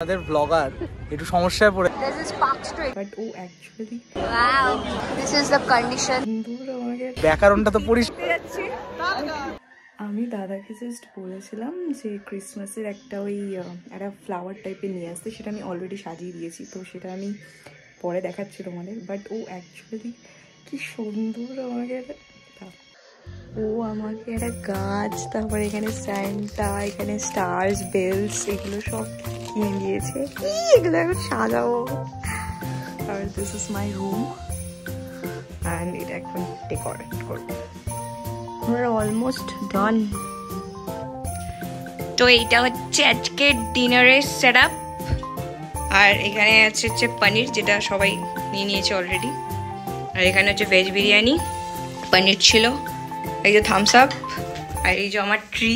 আমাদের ব্লগার একটু সমস্যায় পড়ে। This is Park Street. But oh, actually, Wow, this is the condition. ব্যাকরণটা তো পরিষ্কার। আমি দাদাকে জাস্ট বলেছিলাম যে ক্রিসমাসের একটা একটা ফ্লাওয়ার টাইপের নিয়ে আসতে, সেটা আমি অলরেডি সাজিয়ে দিয়েছি, তো সেটা আমি পরে দেখাচ্ছি তোমাদের। বাট ও অ্যাকচুয়ালি কি সুন্দর ও আমাকে একটা গাছ, তারপরে এখানে স্যান্টা, এখানে স্টার্স, বেলস, এগুলো সব কিনে দিয়েছে। এগুলো এখন সাজাবো। আর this is my room and এটা এখন ডেকোরেট করবো। আমরা অলমোস্ট ডান। তো এইটা হচ্ছে আজকের ডিনারের সেট আপ। আর এখানে আছে হচ্ছে পনির, যেটা সবাই নিয়ে নিয়েছে অলরেডি। আর এখানে হচ্ছে ভেজ বিরিয়ানি, পনির ছিল, এই যে থামস আপ, আর এই যে আমার ট্রি।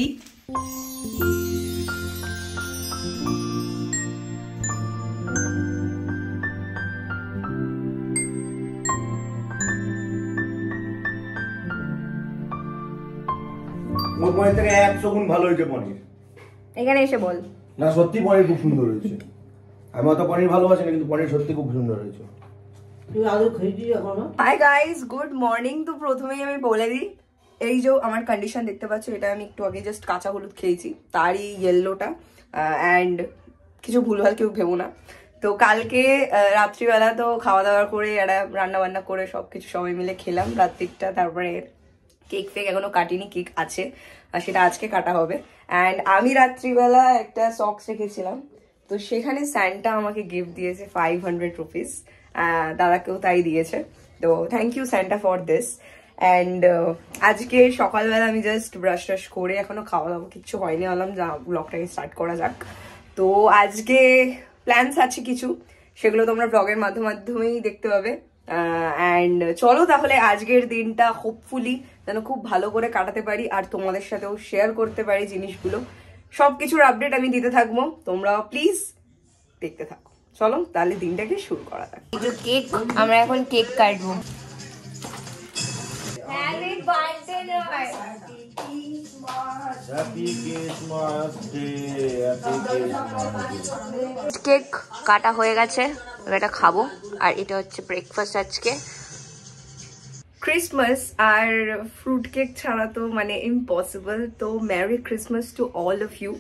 মোর পনির থেকে 100 গুণ ভালো হয়েছে পনির। এখানে এসে বল না, সত্যি পনির খুব সুন্দর হয়েছে। আমি অত পনির ভালোবাসি না, কিন্তু পনির সত্যি খুব সুন্দর হয়েছে। তুই আদৌ খেয়েছিস এখনো? Hi guys, good morning. তো প্রথমেই আমি বলে দিই, এই যে আমার কন্ডিশন দেখতে পাচ্ছ, এটা আমি একটু আগে জাস্ট কাঁচা হলুদ খেয়েছি, তারই ইয়েলোটা। অ্যান্ড কিছু ভুলভাল কেউ ভেবো না। তো কালকে রাত্রিবেলা তো খাওয়া দাওয়া করে একটা রান্না বান্না করে সবকিছু সবাই মিলে খেলাম রাত্রিটা। তারপরে কেক ফেক এখনো কাটিনি, কেক আছে, আর সেটা আজকে কাটা হবে। অ্যান্ড আমি রাত্রিবেলা একটা সক্স রেখেছিলাম, তো সেখানে স্যান্টা আমাকে গিফট দিয়েছে 500 রুপিস। দাদাকেও তাই দিয়েছে, তো thank you Santa for this. And আজকে সকালবেলা আমি জাস্ট ব্রাশ টাশ করে, এখনো খাওয়া দাওয়া কিচ্ছু হয়নি, বললাম যা ব্লগটাকে স্টার্ট করা যাক। তো আজকে প্ল্যানস আছে কিছু, সেগুলো তোমরা ব্লগের মাধ্যমেই দেখতে পাবে। অ্যান্ড চলো তাহলে আজকের দিনটা হোপফুলি যেন খুব ভালো করে কাটাতে পারি, আর তোমাদের সাথেও শেয়ার করতে পারি জিনিসগুলো। সবকিছুর আপডেট আমি দিতে থাকবো, তোমরা প্লিজ দেখতে থাকো। চলো তাহলে দিনটাকে শুরু করা যাক। এই যে কেক, আমরা এখন কেক কাটবো। কেক কাটা হয়ে গেছে, এটা খাবো। আর এটা হচ্ছে ব্রেকফাস্ট আজকে। ক্রিসমাস আর ফ্রুট কেক ছাড়া তো মানে ইম্পসিবল। তো merry Christmas to all of you.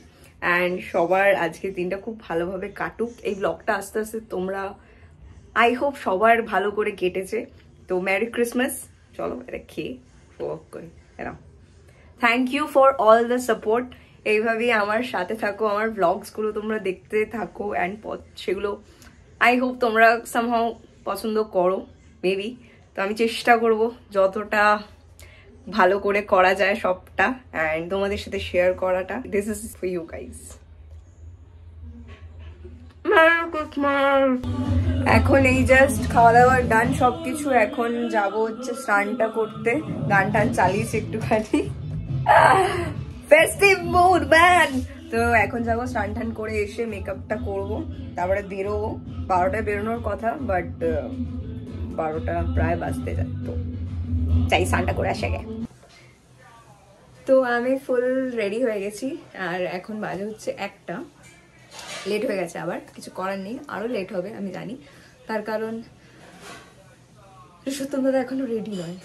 And সবার আজকের দিনটা খুব ভালোভাবে কাটুক। এই ব্লগটা আস্তে আস্তে তোমরা আই হোপ সবার ভালো করে কেটেছে। তো মেরি ক্রিসমাস। চলো এটা খেয়ে ওয়ার্ক করি। Thank you for all the support. এইভাবেই আমার সাথে থাকো, আমার ব্লগসগুলো তোমরা দেখতে থাকো, অ্যান্ড সেগুলো আই হোপ তোমরা সামহাও পছন্দ করো মেবি। তো আমি চেষ্টা করব যতটা ভালো করে করা যায় সবটা, অ্যান্ড তোমাদের সাথে শেয়ার করাটা। This is for you guys. এখন এই জাস্ট খাওয়া দাওয়া ডান সবকিছু। এখন যাব হচ্ছে স্নানটা করতে, গান টান চালিয়েছি একটুখানি, ফেস্টিভ মুড ম্যান। তো এখন যাবো স্নান টান করে এসে মেকআপটা করবো, তারপরে বেরোবো। 12টায় বেরোনোর কথা, বাট 12টা প্রায় বাজতে যায়, তো চাই স্নানটা করে আসে গে। তো আমি ফুল রেডি হয়ে গেছি, আর এখন বাজে হচ্ছে 1টা। লেট হয়ে গেছে, আবার কিছু করার নেই, আরো লেট হবে আমি জানি, তার কারণ পুরুষোত্তম দাদা এখনো রেডি নয়,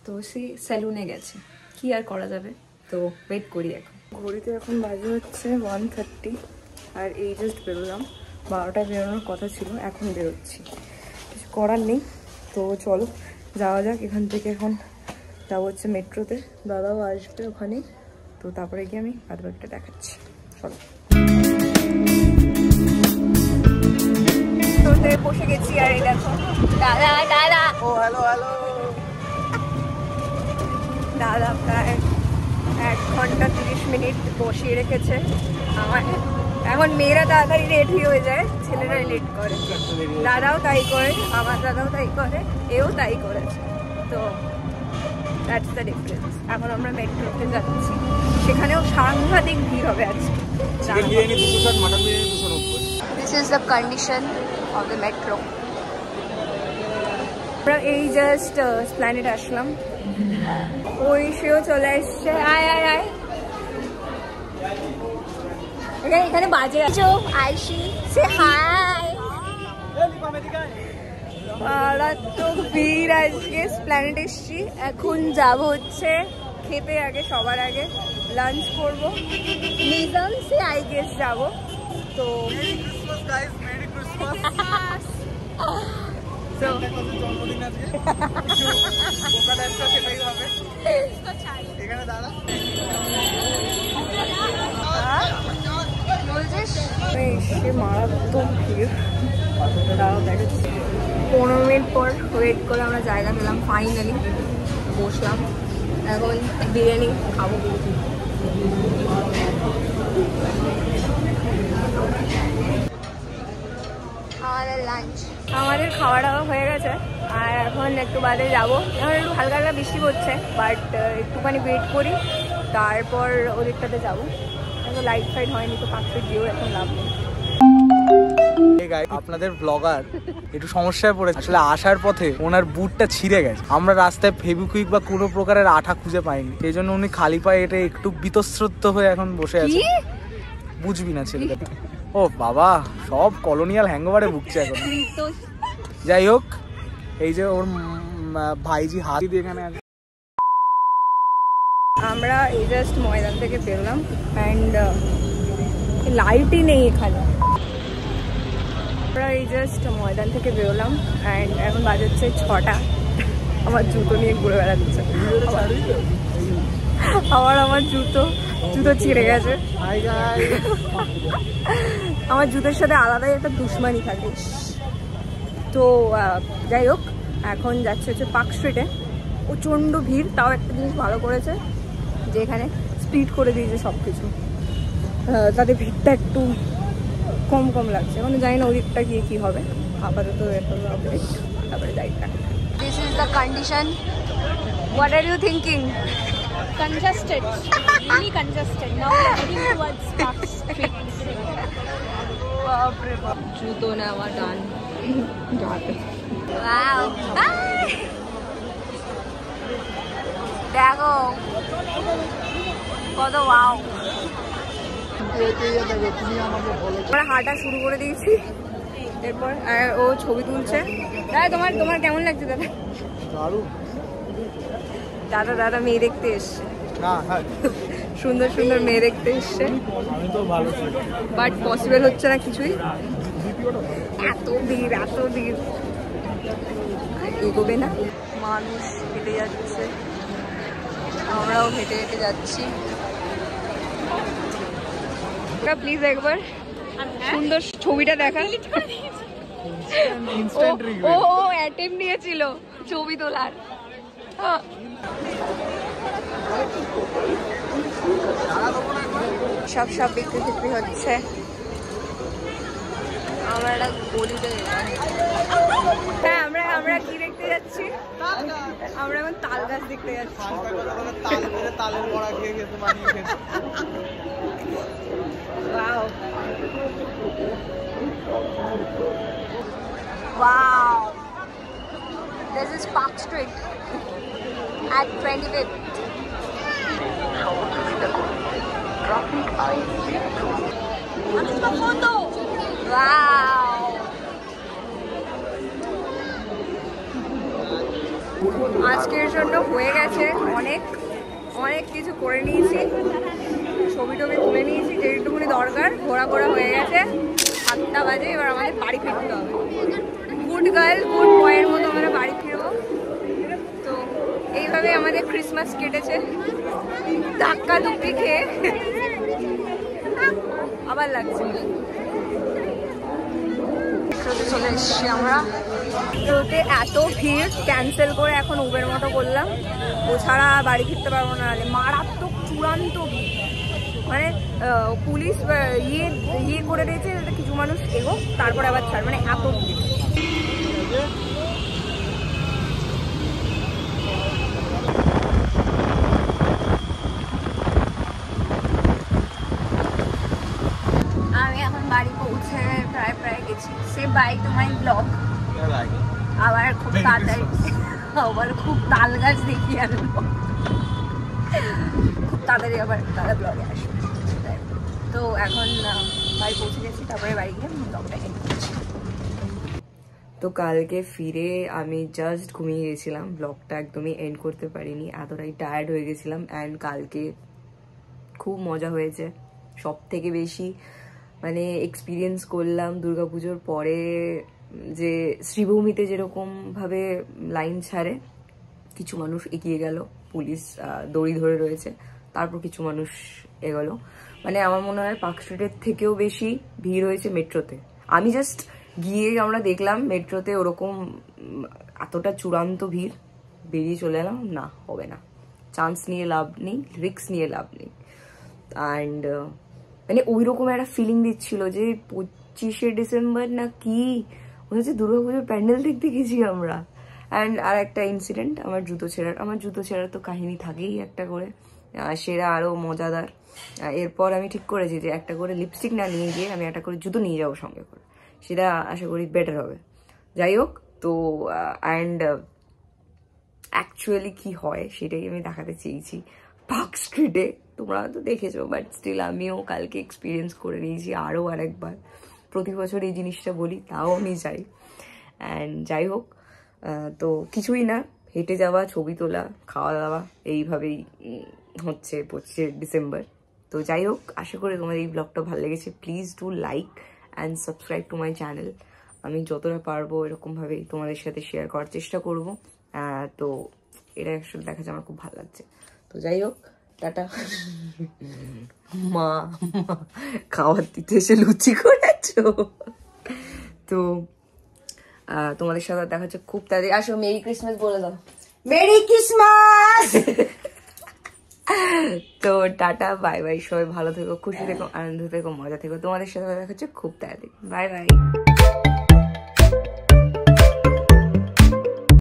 তো সে স্যালুনে গেছে, কি আর করা যাবে। তো ওয়েট করি। এখন ঘড়িতে এখন বাজে হচ্ছে 1:30, আর এই জাস্ট বেরোলাম। 12টায় বেরোনোর কথা ছিল, এখন বেরোচ্ছি, কিছু করার নেই। তো চলো যাওয়া যাক এখান থেকে। এখন যাবো হচ্ছে মেট্রোতে, দাদাও আসবে ওখানে, তো তারপরে গিয়ে আমি বাদবাকিটা দেখাচ্ছি। চলো। বসে গেছি, আর এই দেখো দাদা। দাদা ও হ্যালো হ্যালো। দাদা প্রায় 1 ঘন্টা 30 মিনিট বসিয়ে রেখেছে আমার। এখন মেয়েরা তাড়াতাড়ি রেডি হয়ে যায়, ছেলেরাই লেট করে। দাদাও তাই করে, আমার দাদাও তাই করে, এও তাই করেছে। তো দ্যাটস দ্য ডিফারেন্স। এখন আমরা মেট্রোতে যাচ্ছি, সেখানেও সাংঘাতিক ভিড় হবে আজকে। This is the condition of the metro. আমরা এই জাস্ট প্ল্যানেট আসলাম, ওই সেও চলে এসছে। আয় আয় আয়, এখানে বাজে আছে আইসি সে হাই মারাত্মক ভিড় আজকে প্ল্যানেট এসছি এখন যাবো হচ্ছে খেতে আগে সবার আগে লাঞ্চ করবো নিজাম সে আই গেস যাবো তো মারাত্মক ভিড় 15 মিনিট পর ওয়েট করে আমরা জায়গা পেলাম ফাইনালি বসলাম এখন বিরিয়ানি খাবো আমাদের খাওয়া দাওয়া হয়ে গেছে আর এখন একটু বাদে যাবো এখন একটু হালকা হালকা বৃষ্টি পড়ছে বাট একটুখানি ওয়েট করি তারপর ওদিকটাতে যাবো এখন লাইট ফাইট হয়নি তো পাঁচশো দিয়েও এখন লাভ নেই আপনাদের ব্লগার একটু সমস্যায় পড়েছে আসলে আসার পথে ওনার বুটটা ছিঁড়ে গেছে আমরা রাস্তায় ফেভিকুইক বা কোনো প্রকারের আঠা খুঁজে পাইনি সেই জন্য উনি খালি পায়ে এটা একটু বিতস্রুত হয়ে এখন বসে আছে বুঝবি না ছেলেটা ও বাবা সব কলোনিয়াল হ্যাংওভারে ভুগছে এখন যাই হোক এই যে ওর ভাইজি হাত দিয়ে এখানে আছে আমরা এই জাস্ট ময়দান থেকে বেরোলাম অ্যান্ড লাইটই নেই এখানে আমরা এই জাস্ট ময়দান থেকে বেরোলাম অ্যান্ড এখন বাজে হচ্ছে 6টা আমার জুতো নিয়ে ঘুরে বেড়াচ্ছে আমার জুতো ছিঁড়ে গেছে আমার জুতোর সাথে আলাদাই একটা দুশ্মনী থাকে তো যাই হোক এখন যাচ্ছে হচ্ছে পার্ক স্ট্রিটে প্রচণ্ড ভিড় তাও একটা জিনিস ভালো করেছে যে এখানে স্পিড করে দিয়েছে সব কিছু তাতে ভিড়টা একটু কম লাগছে এখন জানি না ওদিকটা গিয়ে কী হবে আপাতত তারপরে যাই this is the condition what are you thinking Congested, really congested. Now we are heading towards Park Street. জুতো নেওয়া ডান ওয়াও দেখো কত ওয়াও আমরা হাঁটা শুরু করে দিয়েছি এরপর ও ছবি তুলছে তোমার কেমন লাগছে দাদা মেয়ে দেখতে এসছে সুন্দর মেয়ে দেখতে এসছে বাট পসিবল হচ্ছে না কিছুই এত ভিড় এগোবে না মানুষ হেঁটে যাচ্ছে আমরাও হেঁটে যাচ্ছি প্লিজ একবার সুন্দর ছবিটা দেখা ও অ্যাটেম্প নিয়েছিল ছবি তোলার সব বিক্রি হচ্ছে আমরা একটা গলিতে হ্যাঁ আমরা কি দেখতে যাচ্ছি আমরা এখন তাল গাছ দেখতে যাচ্ছি তালের বড়া খেয়ে খেতে মানিয়ে খেতে Wow. Wow. This is Park Street at 25th. Wow. আজকের জন্য হয়ে গেছে অনেক কিছু করে নিয়েছি ছবি তুলে নিয়েছি যেটুকুনি দরকার ঘোরা হয়ে গেছে 7টা বাজে এবার আমাদের বাড়ি ফিরতে হবে গুড গার্ল গুড বয়ের মতো আমরা বাড়ি ফিরবো তো এইভাবে আমাদের ক্রিসমাস কেটেছে ধাক্কা ধুক্কি খেয়ে আবার লাগছে চলে এসছি আমরা রোডে এত ভিড় ক্যান্সেল করে এখন উবের মতো করলাম ও ছাড়া বাড়ি ফিরতে পারবো না মারাত্মক চূড়ান্ত ভিড় মানে পুলিশ ইয়ে করে দিয়েছে যাতে কিছু মানুষ এগো তারপরে আবার ছাড় মানে এত ভিড় আমি এখন বাড়ি পৌঁছে প্রায় গেছি সে বাই তোমার ব্লগ আবার খুব তাড়াতাড়ি খুব তাল গাছ দেখি আনবো খুব তাড়াতাড়ি আবার তারা ব্লগে আসবে তো এখন বাড়ি পৌঁছে গেছি, তারপরে বাড়ি গিয়ে ব্লগটা এন্ড করছি। তো কালকে ফিরে আমি জাস্ট ঘুমিয়ে গেছিলাম, ব্লগটা একদমই এন্ড করতে পারিনি, এতটাই টায়ার্ড হয়ে গেছিলাম। অ্যান্ড কালকে খুব মজা হয়েছে, সব থেকে বেশি মানে এক্সপিরিয়েন্স করলাম দুর্গাপুজোর পরে যে শ্রীভূমিতে যেরকমভাবে লাইন ছাড়ে, কিছু মানুষ এগিয়ে গেল, পুলিশ দড়ি ধরে রয়েছে, তারপর কিছু মানুষ এগোলো। মানে আমার মনে হয় পার্ক স্ট্রিটের থেকেও বেশি ভিড় হয়েছে মেট্রোতে। আমি জাস্ট গিয়ে আমরা দেখলাম মেট্রোতে ওরকম এতটা চূড়ান্ত ভিড়, বেরিয়ে চলে এলাম, না হবে না, চান্স নিয়ে লাভ নেই, রিস্ক নিয়ে লাভ নেই। অ্যান্ড মানে ওই রকম একটা ফিলিং দিচ্ছিল যে 25শে ডিসেম্বর না কি মনে হচ্ছে দুর্গাপুজোর প্যান্ডেল দেখতে গেছি আমরা। অ্যান্ড আর একটা ইনসিডেন্ট, আমার জুতো ছেঁড়ার তো কাহিনী থাকেই একটা করে, সেটা আরও মজাদার। এরপর আমি ঠিক করেছি যে একটা করে লিপস্টিক না নিয়ে গিয়ে আমি একটা করে জুতো নিয়ে যাবো সঙ্গে করে, সেটা আশা করি বেটার হবে। যাই হোক, তো অ্যান্ড অ্যাকচুয়ালি কি হয় সেটাই আমি দেখাতে চেয়েছি পার্ক স্ট্রিটে। তোমরা তো দেখেছো, বাট স্টিল আমিও কালকে এক্সপিরিয়েন্স করে নিয়েছি আরও আরেকবার। প্রতি বছর এই জিনিসটা বলি, তাও আমি যাই। অ্যান্ড যাই হোক, তো কিছুই না, হেঁটে যাওয়া, ছবি তোলা, খাওয়া দাওয়া, এইভাবেই হচ্ছে 25শে ডিসেম্বর। তো যাই হোক, আশা করি তোমার এই ব্লগটা ভালো লেগেছে। Please do like and subscribe to my channel. আমি যতটা পারবো এরকমভাবেই তোমাদের সাথে শেয়ার করার চেষ্টা করব। তো এটা অ্যাকচুয়ালি দেখা যায় আমার খুব ভালো লাগছে। তো যাই হোক, টাটা। মা খাওয়ার দিতে এসে লুচি করেছো। তো তোমাদের সাথে দেখা হচ্ছে খুব তাড়াতাড়ি। আসো, মেরি ক্রিসমাস বলে দাও। Merry Christmas. তো টাটা, বাই বাই, সবাই ভালো থেকো, খুশি থেকো, আনন্দ থেকো, মজা থেকো। তোমাদের সাথে দেখা হচ্ছে খুব তাড়াতাড়ি। Bye bye.